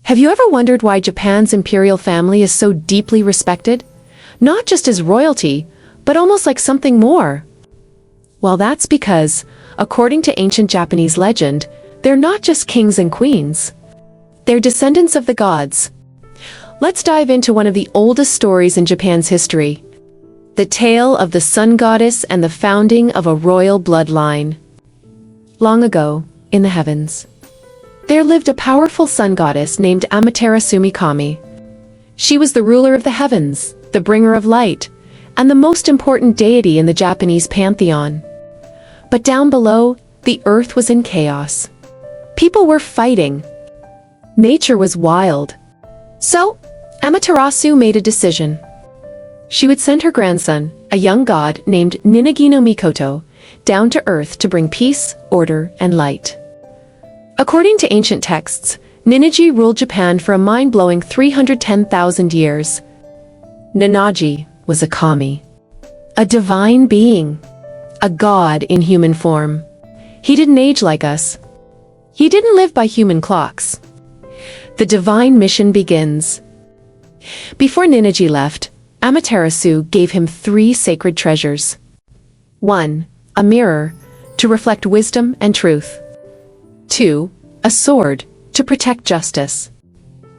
Have you ever wondered why Japan's imperial family is so deeply respected? Not just as royalty, but almost like something more. Well, that's because, according to ancient Japanese legend, they're not just kings and queens. They're descendants of the gods. Let's dive into one of the oldest stories in Japan's history. The tale of the sun goddess and the founding of a royal bloodline. Long ago, in the heavens, there lived a powerful sun goddess named Amaterasu. She was the ruler of the heavens, the bringer of light, and the most important deity in the Japanese pantheon. But down below, the earth was in chaos. People were fighting. Nature was wild. So, Amaterasu made a decision. She would send her grandson, a young god named Ninigi no Mikoto, down to earth to bring peace, order, and light. According to ancient texts, Ninigi ruled Japan for a mind-blowing 310,000 years. Ninigi was a kami, a divine being, a god in human form. He didn't age like us. He didn't live by human clocks. The divine mission begins. Before Ninigi left, Amaterasu gave him 3 sacred treasures. 1. A mirror, to reflect wisdom and truth. 2. A sword, to protect justice.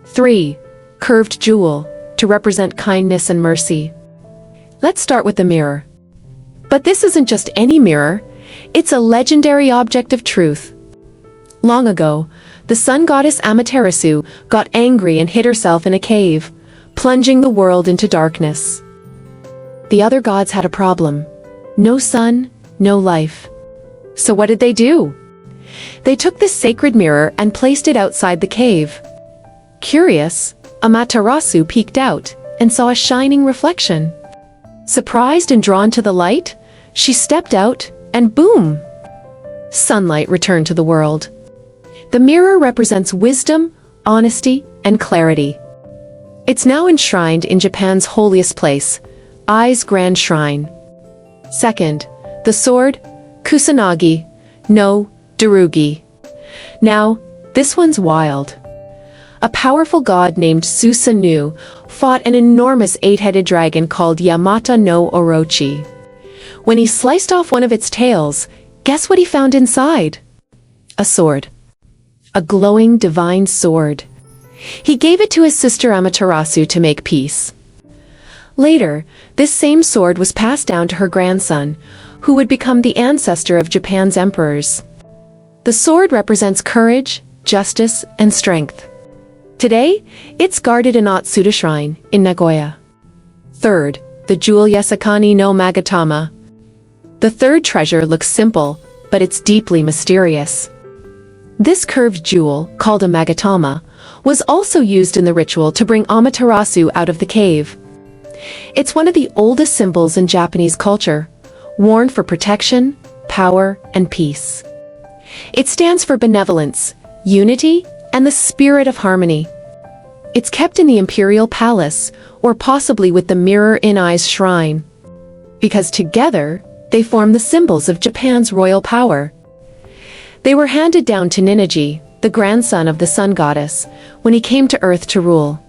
3. Curved jewel, to represent kindness and mercy. Let's start with the mirror. But this isn't just any mirror, it's a legendary object of truth. Long ago, the sun goddess Amaterasu got angry and hid herself in a cave, plunging the world into darkness. The other gods had a problem. No sun, no life. So what did they do? They took this sacred mirror and placed it outside the cave. Curious, Amaterasu peeked out and saw a shining reflection. Surprised and drawn to the light, she stepped out and boom! Sunlight returned to the world. The mirror represents wisdom, honesty, and clarity. It's now enshrined in Japan's holiest place, Ai's Grand Shrine. Second, the sword, Kusanagi, no Darugi. Now, this one's wild. A powerful god named Susanoo fought an enormous 8-headed dragon called Yamata no Orochi. When he sliced off one of its tails, guess what he found inside? A sword. A glowing divine sword. He gave it to his sister Amaterasu to make peace. Later, this same sword was passed down to her grandson, who would become the ancestor of Japan's emperors. The sword represents courage, justice, and strength. Today, it's guarded in Atsuta Shrine, in Nagoya. Third, the jewel Yasakani no Magatama. The third treasure looks simple, but it's deeply mysterious. This curved jewel, called a Magatama, was also used in the ritual to bring Amaterasu out of the cave. It's one of the oldest symbols in Japanese culture, worn for protection, power, and peace. It stands for benevolence, unity, and the spirit of harmony. It's kept in the Imperial Palace, or possibly with the mirror in Ai's shrine. Because together, they form the symbols of Japan's royal power. They were handed down to Ninigi, the grandson of the sun goddess, when he came to Earth to rule.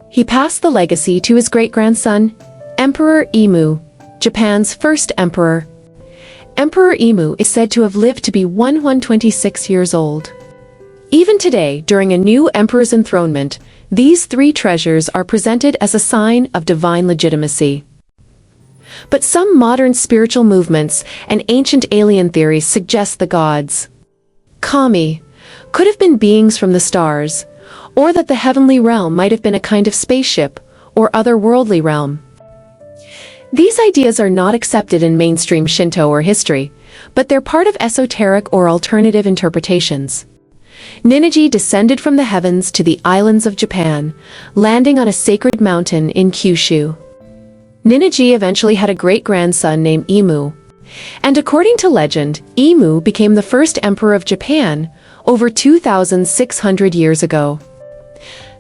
He passed the legacy to his great-grandson, Emperor Emu, Japan's first emperor. Emperor Emu is said to have lived to be 126 years old. Even today, during a new emperor's enthronement, these 3 treasures are presented as a sign of divine legitimacy. But some modern spiritual movements and ancient alien theories suggest the gods, kami, could have been beings from the stars, or that the heavenly realm might have been a kind of spaceship or otherworldly realm. These ideas are not accepted in mainstream Shinto or history, but they're part of esoteric or alternative interpretations. Ninigi descended from the heavens to the islands of Japan, landing on a sacred mountain in Kyushu. Ninigi eventually had a great-grandson named Emu, and according to legend, Emu became the first emperor of Japan over 2,600 years ago.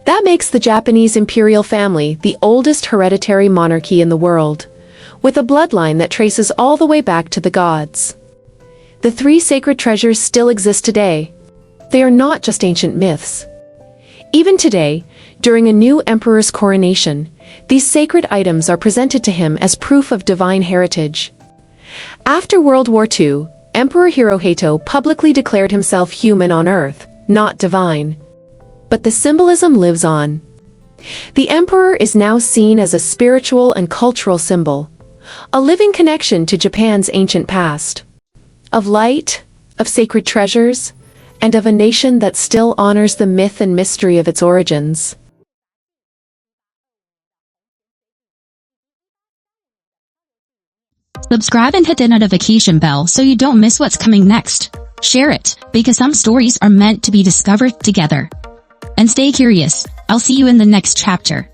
That makes the Japanese imperial family the oldest hereditary monarchy in the world, with a bloodline that traces all the way back to the gods. The 3 sacred treasures still exist today. They are not just ancient myths. Even today, during a new emperor's coronation, these sacred items are presented to him as proof of divine heritage. After World War II, Emperor Hirohito publicly declared himself human on Earth, not divine. But the symbolism lives on. The emperor is now seen as a spiritual and cultural symbol, a living connection to Japan's ancient past. Of light, of sacred treasures, and of a nation that still honors the myth and mystery of its origins. Subscribe and hit the notification bell so you don't miss what's coming next. Share it, because some stories are meant to be discovered together. And stay curious, I'll see you in the next chapter.